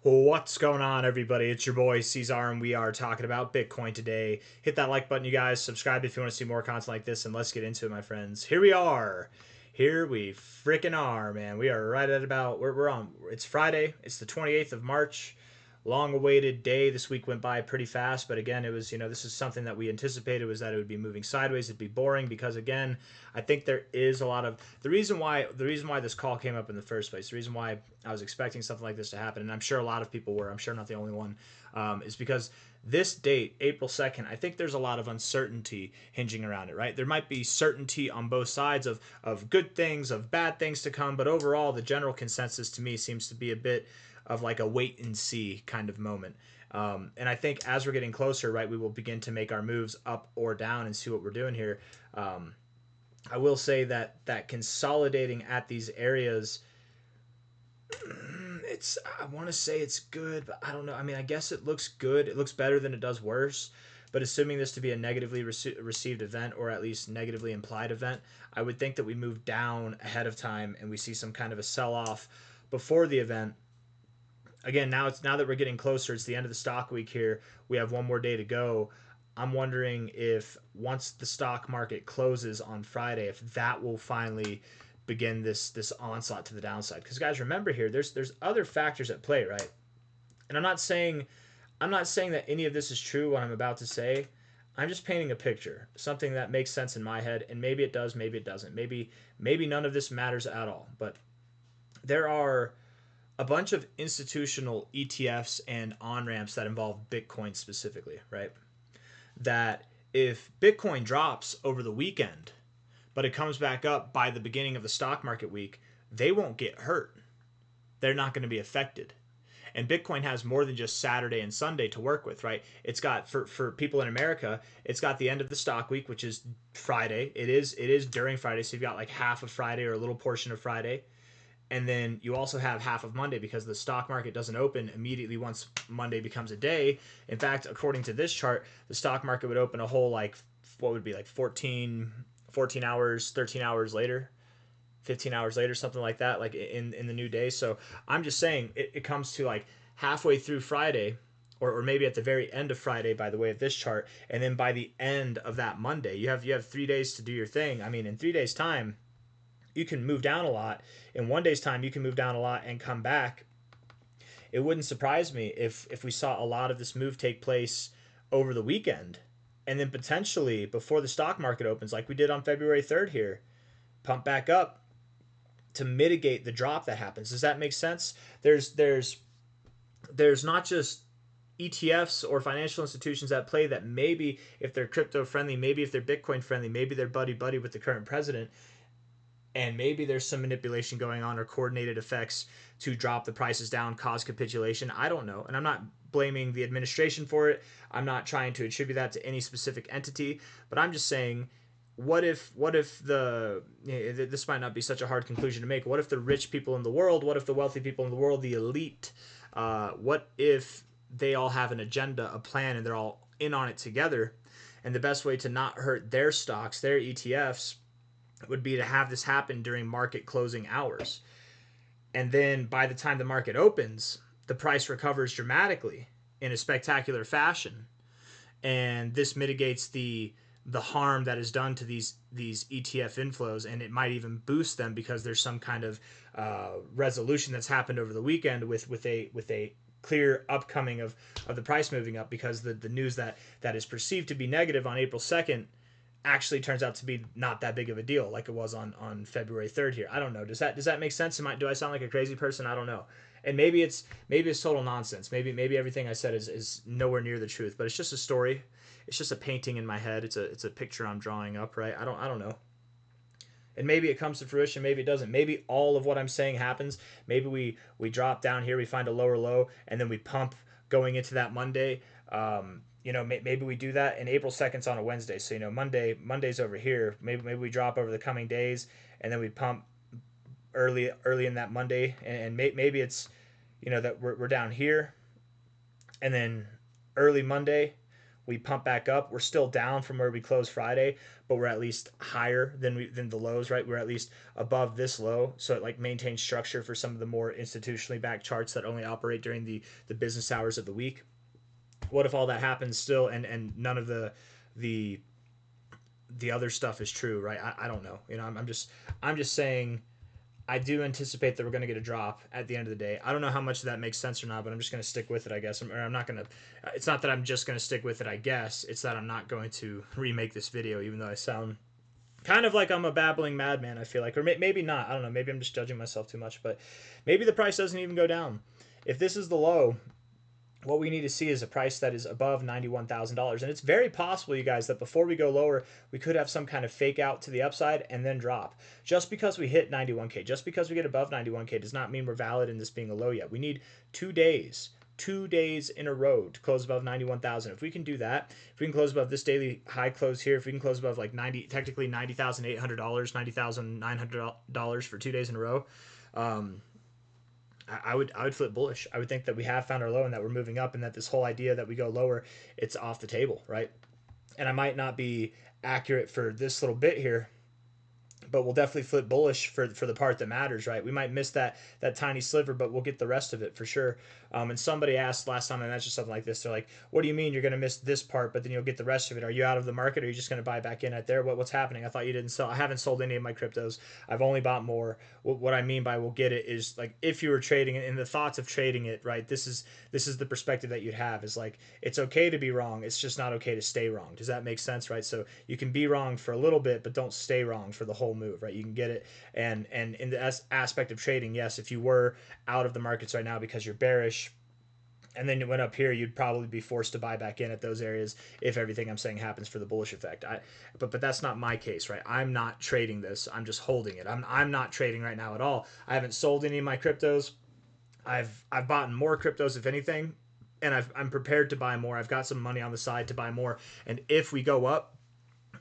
What's going on, everybody? It's your boy C-Zar, and we are talking about Bitcoin today. Hit that like button, you guys. Subscribe if you want to see more content like this, and let's get into it, my friends. Here we are. Here we freaking are, man. We are right at about, we're on, it's Friday. It's the 28th of March. Long awaited day. This week went by pretty fast, but again, it was, this is something that we anticipated, was that it would be moving sideways. It'd be boring because, again, I think there is a lot of the reason why this call came up in the first place, the reason why I was expecting something like this to happen, and I'm sure a lot of people were, I'm sure I'm not the only one, is because this date, April 2nd, I think there's a lot of uncertainty hinging around it, right? There might be certainty on both sides of good things, of bad things to come, but overall, the general consensus to me seems to be a bit of like a wait and see kind of moment. And I think as we're getting closer, right, we will begin to make our moves up or down and see what we're doing here. I will say that consolidating at these areas, I want to say it's good, but I don't know. I mean, I guess it looks good. It looks better than it does worse. But assuming this to be a negatively received event, or at least negatively implied event, I would think that we move down ahead of time and we see some kind of a sell off before the event. Again, now that we're getting closer, it's the end of the stock week here. We have one more day to go. I'm wondering if once the stock market closes on Friday, if that will finally begin this onslaught to the downside. Because guys, remember here, there's other factors at play, right? And I'm not saying that any of this is true what I'm about to say. I'm just painting a picture, something that makes sense in my head, and maybe it does, maybe it doesn't. Maybe none of this matters at all. But there are a bunch of institutional ETFs and on ramps that involve Bitcoin specifically, right? That if Bitcoin drops over the weekend, but it comes back up by the beginning of the stock market week, they won't get hurt. They're not going to be affected. And Bitcoin has more than just Saturday and Sunday to work with, right? It's got, for people in America, it's got the end of the stock week, which is Friday. It is during Friday, so you've got like half of Friday or a little portion of Friday. And then you also have half of Monday because the stock market doesn't open immediately once Monday becomes a day. In fact, according to this chart, the stock market would open a whole, like, what would be like 14 hours, 13 hours later, 15 hours later, something like that, like in the new day. So I'm just saying it comes to like halfway through Friday, or maybe at the very end of Friday by the way of this chart, and then by the end of that Monday, you have 3 days to do your thing. I mean, in 3 days time, you can move down a lot. In one day's time, you can move down a lot and come back. It wouldn't surprise me if we saw a lot of this move take place over the weekend, and then potentially before the stock market opens, like we did on February 3rd here, pump back up to mitigate the drop that happens. Does that make sense? There's not just ETFs or financial institutions at play that maybe if they're crypto friendly, maybe if they're Bitcoin friendly, maybe they're buddy buddy with the current president, and maybe there's some manipulation going on or coordinated effects to drop the prices down, cause capitulation. I don't know. And I'm not blaming the administration for it. I'm not trying to attribute that to any specific entity, but I'm just saying, what if this might not be such a hard conclusion to make. What if the rich people in the world, what if the wealthy people in the world, the elite, what if they all have an agenda, a plan, and they're all in on it together? And the best way to not hurt their stocks, their ETFs, would be to have this happen during market closing hours. And then by the time the market opens, the price recovers dramatically in a spectacular fashion. And this mitigates the harm that is done to these ETF inflows, and it might even boost them because there's some kind of resolution that's happened over the weekend with a clear upcoming of the price moving up, because the news that is perceived to be negative on April 2nd actually turns out to be not that big of a deal, like it was on February 3rd here. I don't know. Does that make sense? Do I sound like a crazy person? I don't know. And maybe it's total nonsense. Maybe everything I said is nowhere near the truth, but it's just a story. It's just a painting in my head. It's a picture I'm drawing up, right? I don't know. And maybe it comes to fruition, maybe it doesn't. Maybe all of what I'm saying happens. Maybe we drop down here, we find a lower low, and then we pump going into that Monday. Maybe we do that, and April 2nd's on a Wednesday. So, Monday's over here. Maybe we drop over the coming days, and then we pump early in that Monday, and maybe it's, that we're down here, and then early Monday we pump back up. We're still down from where we closed Friday, but we're at least higher than the lows, right? We're at least above this low, so it like maintains structure for some of the more institutionally backed charts that only operate during the business hours of the week. What if all that happens still, and none of the the other stuff is true, right? I don't know. You know, I'm just saying I do anticipate that we're going to get a drop at the end of the day. I don't know how much of that makes sense or not, but I'm just going to stick with it, I guess. I'm not going to. It's not that I'm just going to stick with it, I guess. It's that I'm not going to remake this video, even though I sound kind of like I'm a babbling madman. I feel like, or maybe not. I don't know. Maybe I'm just judging myself too much, but maybe the price doesn't even go down. If this is the low, what we need to see is a price that is above $91,000. And it's very possible, you guys, that before we go lower, we could have some kind of fake out to the upside and then drop. Just because we hit 91K, just because we get above 91K does not mean we're valid in this being a low yet. We need 2 days in a row to close above 91,000. If we can do that, if we can close above this daily high close here, if we can close above like technically $90,800, $90,900 for 2 days in a row, I would flip bullish. I would think that we have found our low and that we're moving up, and that this whole idea that we go lower, it's off the table, right? And I might not be accurate for this little bit here, but we'll definitely flip bullish for the part that matters, right? We might miss that tiny sliver, but we'll get the rest of it for sure. And somebody asked last time I mentioned something like this. They're like, "What do you mean you're going to miss this part, but then you'll get the rest of it? Are you out of the market, or are you just going to buy back in at there? What's happening? I thought you didn't sell." I haven't sold any of my cryptos. I've only bought more. What I mean by we'll get it is like if you were trading it, in the thoughts of trading it, right? This is the perspective that you'd have, is like it's okay to be wrong. It's just not okay to stay wrong. Does that make sense, right? So you can be wrong for a little bit, but don't stay wrong for the whole move, right? You can get it. And in the aspect of trading, yes, if you were out of the markets right now because you're bearish, and then it went up here, you'd probably be forced to buy back in at those areas if everything I'm saying happens for the bullish effect. But that's not my case, right? I'm not trading this. I'm just holding it. I'm not trading right now at all. I haven't sold any of my cryptos. I've bought more cryptos, if anything, and I'm prepared to buy more. I've got some money on the side to buy more. And if we go up,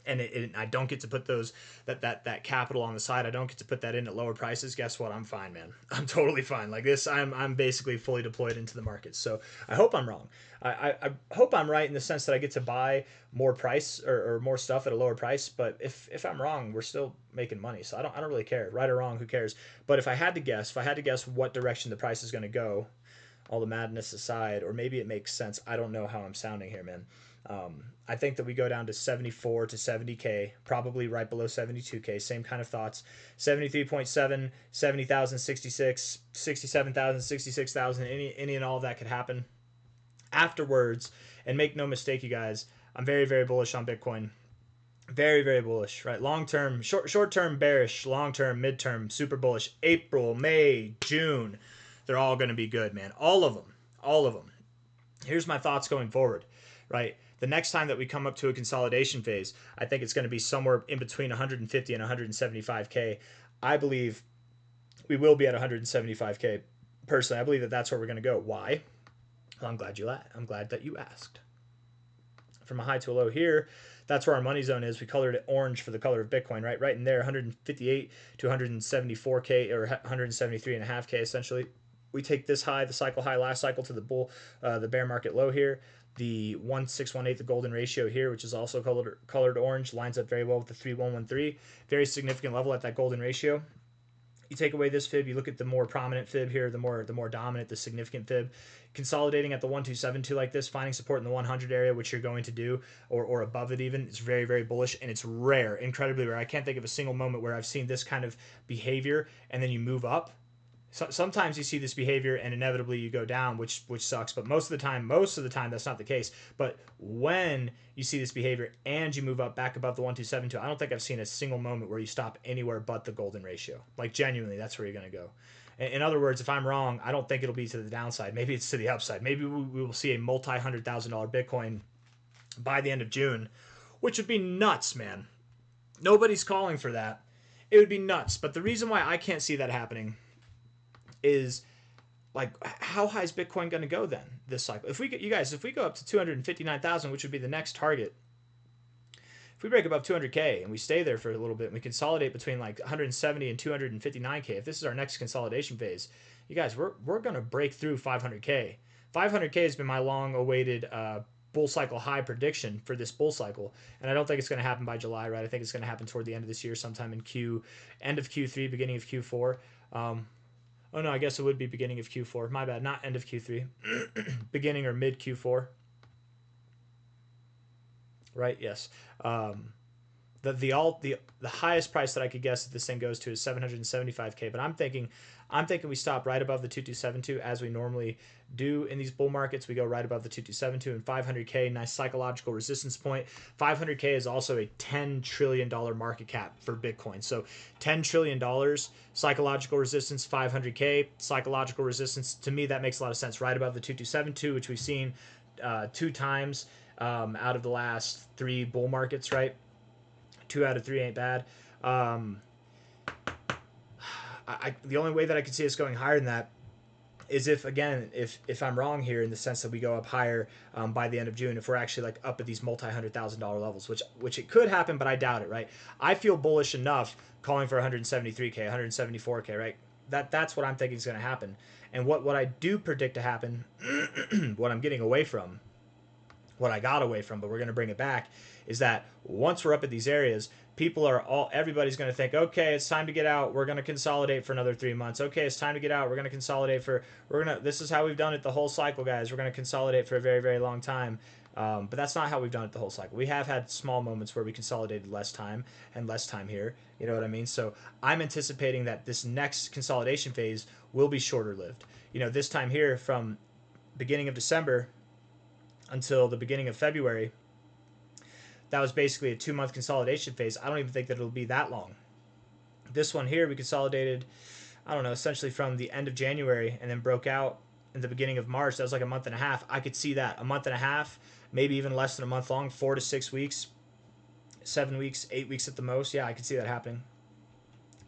and I don't get to put that capital on the side, I don't get to put that in at lower prices, guess what? I'm fine, man. I'm totally fine. Like this, I'm basically fully deployed into the market. So I hope I'm wrong. I hope I'm right in the sense that I get to buy more price or more stuff at a lower price. But if I'm wrong, we're still making money. So I don't really care. Right or wrong, who cares? But if I had to guess what direction the price is going to go, all the madness aside, or maybe it makes sense. I don't know how I'm sounding here, man. I think that we go down to 74 to 70K, probably right below 72K. Same kind of thoughts. 73.7, 70,000, 66, 67,000, 66,000. Any and all of that could happen afterwards. And make no mistake, you guys, I'm very, very bullish on Bitcoin. Very, very bullish, right? Long term, short term bearish, long term, mid term, super bullish. April, May, June, they're all going to be good, man. All of them. All of them. Here's my thoughts going forward, right? The next time that we come up to a consolidation phase, I think it's going to be somewhere in between 150 and 175K. I believe we will be at 175K. Personally, I believe that that's where we're going to go. Why? Well, I'm glad that you asked. From a high to a low here, that's where our money zone is. We colored it orange for the color of Bitcoin, right? Right in there, 158 to 174K or 173.5K essentially. We take this high, the cycle high last cycle, to the bear market low here. The 1618, the golden ratio here, which is also colored orange, lines up very well with the 3113. Very significant level at that golden ratio. You take away this fib, you look at the more prominent fib here, the more dominant, the significant fib. Consolidating at the 1272 like this, finding support in the 100 area, which you're going to do, or above it even, it's very, very bullish, and it's rare, incredibly rare. I can't think of a single moment where I've seen this kind of behavior and then you move up. Sometimes you see this behavior and inevitably you go down, which sucks. But most of the time, that's not the case. But when you see this behavior and you move up back above the 1272, I don't think I've seen a single moment where you stop anywhere but the golden ratio. Like genuinely, that's where you're going to go. In other words, if I'm wrong, I don't think it'll be to the downside. Maybe it's to the upside. Maybe we will see a multi-$100,000 Bitcoin by the end of June, which would be nuts, man. Nobody's calling for that. It would be nuts. But the reason why I can't see that happening is, like, how high is Bitcoin going to go then this cycle? If we go up to 259,000, which would be the next target, if we break above 200K and we stay there for a little bit and we consolidate between like 170 and 259K, if this is our next consolidation phase, you guys, we're going to break through 500K. 500K has been my long awaited bull cycle high prediction for this bull cycle, and I don't think it's going to happen by July, right? I think it's going to happen toward the end of this year, sometime in end of Q3, beginning of Q4. Oh no, I guess it would be beginning of Q4. My bad, not end of Q3, beginning or mid Q4. Right? Yes. Um, the highest price that I could guess that this thing goes to is 775K. But I'm thinking we stop right above the 2272 as we normally do in these bull markets. We go right above the 2272 and 500K, nice psychological resistance point. 500K is also a $10 trillion market cap for Bitcoin. So $10 trillion psychological resistance, 500K psychological resistance. To me, that makes a lot of sense. Right above the 2272, which we've seen two times out of the last three bull markets, right? 2 out of 3 ain't bad. The only way that I could see us going higher than that is if I'm wrong here in the sense that we go up higher by the end of June, if we're actually like up at these multi-$100,000 levels, which it could happen, but I doubt it, right? I feel bullish enough calling for 173K, 174K, right? That's what I'm thinking is going to happen. And what I do predict to happen, what I'm getting away from, what I got away from, but we're going to bring it back, is that once we're up at these areas, everybody's going to think, okay, it's time to get out. We're going to consolidate for another 3 months. Okay, it's time to get out. We're going to consolidate this is how we've done it the whole cycle, guys. We're going to consolidate for a very, very long time. But that's not how we've done it the whole cycle. We have had small moments where we consolidated less time and less time here. You know what I mean? So I'm anticipating that this next consolidation phase will be shorter lived. This time here from beginning of December until the beginning of February, that was basically a 2-month consolidation phase. I don't even think that it'll be that long. This one here, we consolidated, I don't know, essentially from the end of January and then broke out in the beginning of March. That was like a month and a half. I could see that. A month and a half, maybe even less than a month long, 4 to 6 weeks, 7 weeks, 8 weeks at the most. Yeah, I could see that happening.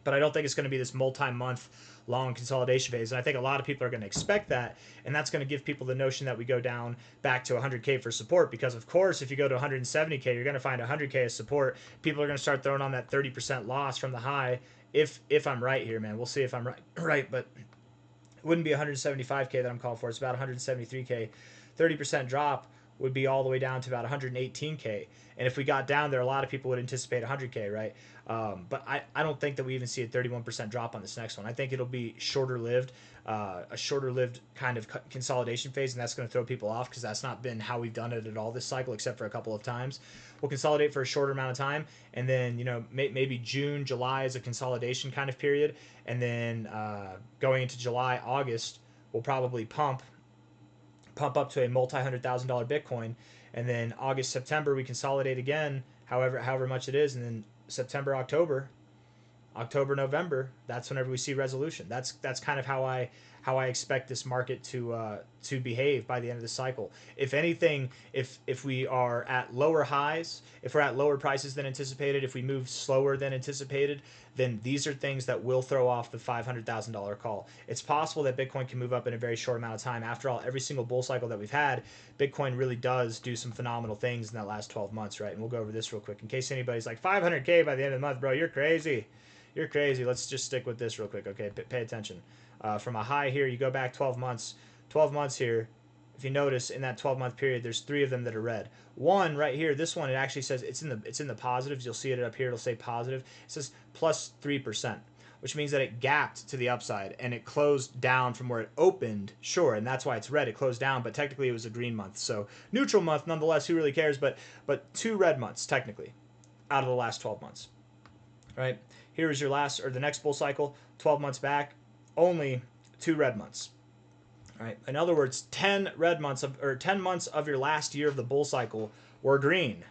But I don't think it's going to be this multi-month long consolidation phase. And I think a lot of people are going to expect that. And that's going to give people the notion that we go down back to 100K for support. Because, of course, if you go to 170K, you're going to find 100K as support. People are going to start throwing on that 30% loss from the high. If I'm right here, man. We'll see if I'm right. But it wouldn't be 175K that I'm calling for. It's about 173K. 30% drop would be all the way down to about 118K. And if we got down there, a lot of people would anticipate 100K, right? But I don't think that we even see a 31% drop on this next one. I think it'll be shorter lived, a shorter lived kind of consolidation phase, and that's going to throw people off because that's not been how we've done it at all this cycle, except for a couple of times. We'll consolidate for a shorter amount of time, and then maybe June, July is a consolidation kind of period, and then going into July, August, we'll probably pump up to a multi-$100,000 Bitcoin, and then August, September we consolidate again, however much it is, and then September, October, November, that's whenever we see resolution. That's kind of how I expect this market to behave by the end of the cycle. If anything, if we are at lower highs, if we're at lower prices than anticipated, if we move slower than anticipated, then these are things that will throw off the $500,000 call. It's possible that Bitcoin can move up in a very short amount of time. After all, every single bull cycle that we've had, Bitcoin really does do some phenomenal things in that last 12 months, right? And we'll go over this real quick in case anybody's like, 500K by the end of the month, bro, you're crazy. You're crazy. Let's just stick with this real quick, okay? Pay attention. From a high here, you go back 12 months. 12 months here, if you notice in that 12-month period, there's 3 of them that are red. One right here, this one, it actually says it's in the positives. You'll see it up here. It'll say positive. It says plus 3%, which means that it gapped to the upside and it closed down from where it opened. Sure, and that's why it's red. It closed down, but technically it was a green month. So neutral month nonetheless. Who really cares? But 2 red months technically out of the last 12 months. Right? Here is your the next bull cycle, 12 months back, only 2 red months. All right. In other words, 10 months of your last year of the bull cycle were green.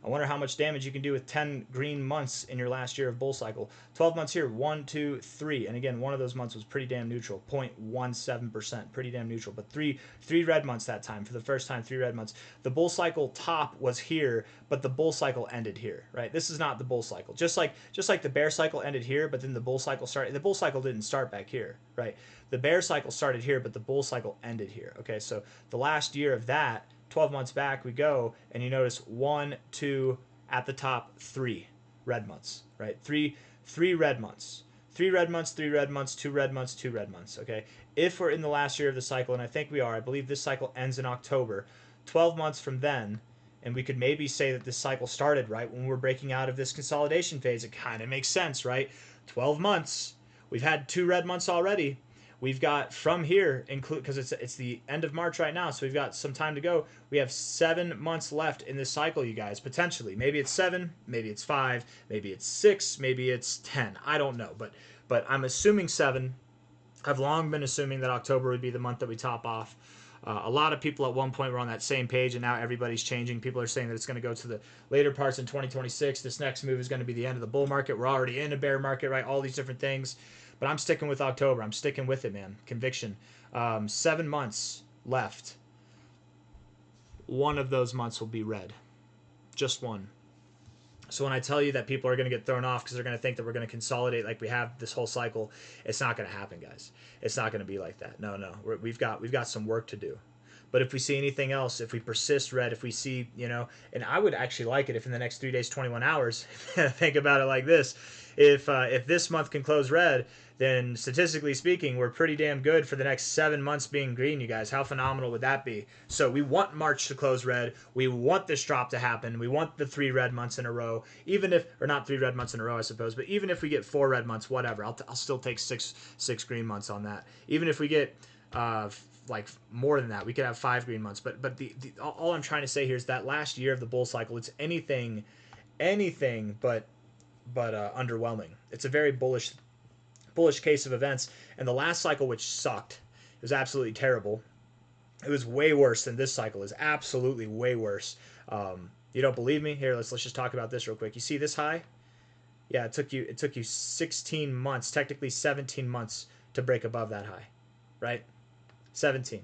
I wonder how much damage you can do with 10 green months in your last year of bull cycle. 12 months here, 1, 2, 3. And again, one of those months was pretty damn neutral, 0.17%, pretty damn neutral. But three red months that time. For the first time, 3 red months. The bull cycle top was here, but the bull cycle ended here, right? This is not the bull cycle. Just like the bear cycle ended here, but then the bull cycle started. The bull cycle didn't start back here, right? The bear cycle started here, but the bull cycle ended here. Okay, so the last year of that, 12 months back we go, and you notice 1, 2, at the top 3 red months, right? Three red months. 3 red months, 3 red months, 2 red months, 2 red months. Okay, if we're in the last year of the cycle, and I think we are, I believe this cycle ends in October. 12 months from then, and we could maybe say that this cycle started right when we're breaking out of this consolidation phase. It kind of makes sense, right? 12 months. We've had 2 red months already. We've got from here, include because it's the end of March right now, so we've got some time to go. We have 7 months left in this cycle, you guys, potentially. Maybe it's 7, maybe it's 5, maybe it's 6, maybe it's 10. I don't know, but I'm assuming 7. I've long been assuming that October would be the month that we top off. A lot of people at one point were on that same page, and now everybody's changing. People are saying that it's going to go to the later parts in 2026. This next move is going to be the end of the bull market. We're already in a bear market, right? All these different things. But I'm sticking with October. I'm sticking with it, man. Conviction. 7 months left. One of those months will be red. Just one. So when I tell you that people are going to get thrown off because they're going to think that we're going to consolidate like we have this whole cycle, it's not going to happen, guys. It's not going to be like that. No. We've got some work to do. But if we see anything else, if we persist red, if we see, and I would actually like it if in the next 3 days, 21 hours, think about it like this. If this month can close red, then statistically speaking, we're pretty damn good for the next 7 months being green, you guys. How phenomenal would that be? So we want March to close red. We want this drop to happen. We want the 3 red months in a row, even if, or not 3 red months in a row, I suppose, but even if we get 4 red months, whatever, I'll still take six green months on that. Even if we get like more than that, we could have 5 green months. But all I'm trying to say here is that last year of the bull cycle, it's anything but underwhelming. It's a very bullish case of events. And the last cycle, which sucked, it was absolutely terrible. It was way worse than this cycle is. Absolutely way worse. You don't believe me? Here, let's just talk about this real quick. You see this high? Yeah, it took you 16 months, technically 17 months to break above that high, right? 17.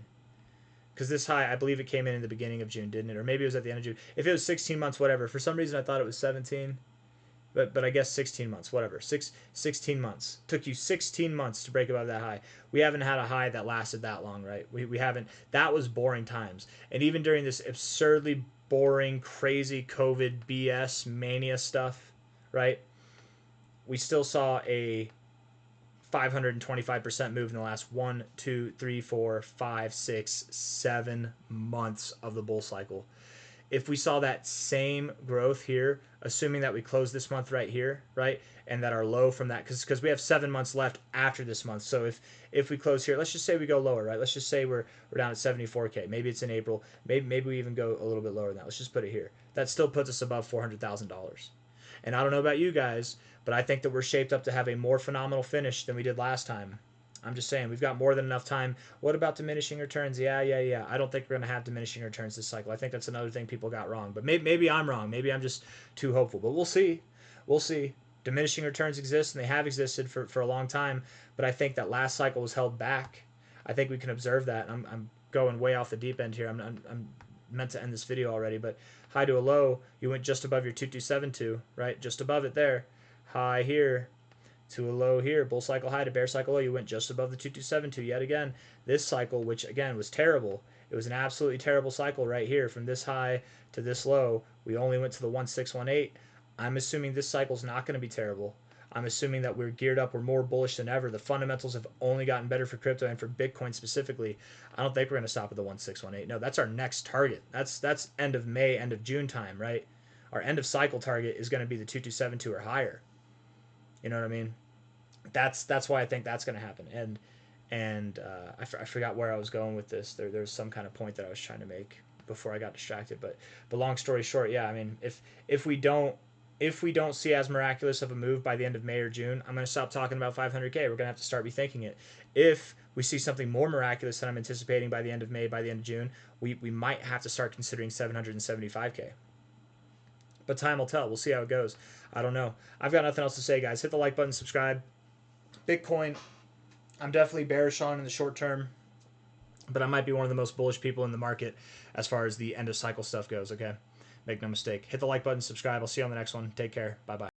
Because this high, I believe it came in the beginning of June, didn't it? Or maybe it was at the end of June. If it was 16 months, whatever. For some reason, I thought it was 17. But I guess 16 months, whatever. 16 months. Took you 16 months to break above that high. We haven't had a high that lasted that long, right? We haven't. That was boring times. And even during this absurdly boring, crazy COVID BS mania stuff, right? We still saw a 525% move in the last 1, 2, 3, 4, 5, 6, 7 months of the bull cycle. If we saw that same growth here, assuming that we close this month right here, right, and that our low from that, because we have 7 months left after this month. So if we close here, let's just say we go lower, right? Let's just say we're down at 74K. Maybe it's in April. Maybe we even go a little bit lower than that. Let's just put it here. That still puts us above $400,000. And I don't know about you guys, but I think that we're shaped up to have a more phenomenal finish than we did last time. I'm just saying, we've got more than enough time. What about diminishing returns? Yeah. I don't think we're going to have diminishing returns this cycle. I think that's another thing people got wrong. But maybe I'm wrong. Maybe I'm just too hopeful. But we'll see. We'll see. Diminishing returns exist, and they have existed for a long time. But I think that last cycle was held back. I think we can observe that. I'm going way off the deep end here. I'm meant to end this video already. But high to a low, you went just above your 2272, right? Just above it there. High here to a low here, bull cycle high to bear cycle low, you went just above the 2272 yet again. This cycle, which again was terrible, it was an absolutely terrible cycle right here from this high to this low. We only went to the 1618. I'm assuming this cycle is not going to be terrible. I'm assuming that we're geared up, we're more bullish than ever. The fundamentals have only gotten better for crypto and for Bitcoin specifically. I don't think we're going to stop at the 1618. No, that's our next target. That's end of May, end of June time, right? Our end of cycle target is going to be the 2272 or higher. You know what I mean? That's why I think that's going to happen. And I forgot where I was going with this. There's some kind of point that I was trying to make before I got distracted. But long story short, yeah, I mean, if we don't see as miraculous of a move by the end of May or June, I'm going to stop talking about 500K. We're going to have to start rethinking it. If we see something more miraculous than I'm anticipating by the end of May, by the end of June, we might have to start considering 775K. But time will tell. We'll see how it goes. I don't know. I've got nothing else to say, guys. Hit the like button, subscribe. Bitcoin, I'm definitely bearish on in the short term, but I might be one of the most bullish people in the market as far as the end of cycle stuff goes, okay? Make no mistake. Hit the like button, subscribe. I'll see you on the next one. Take care. Bye-bye.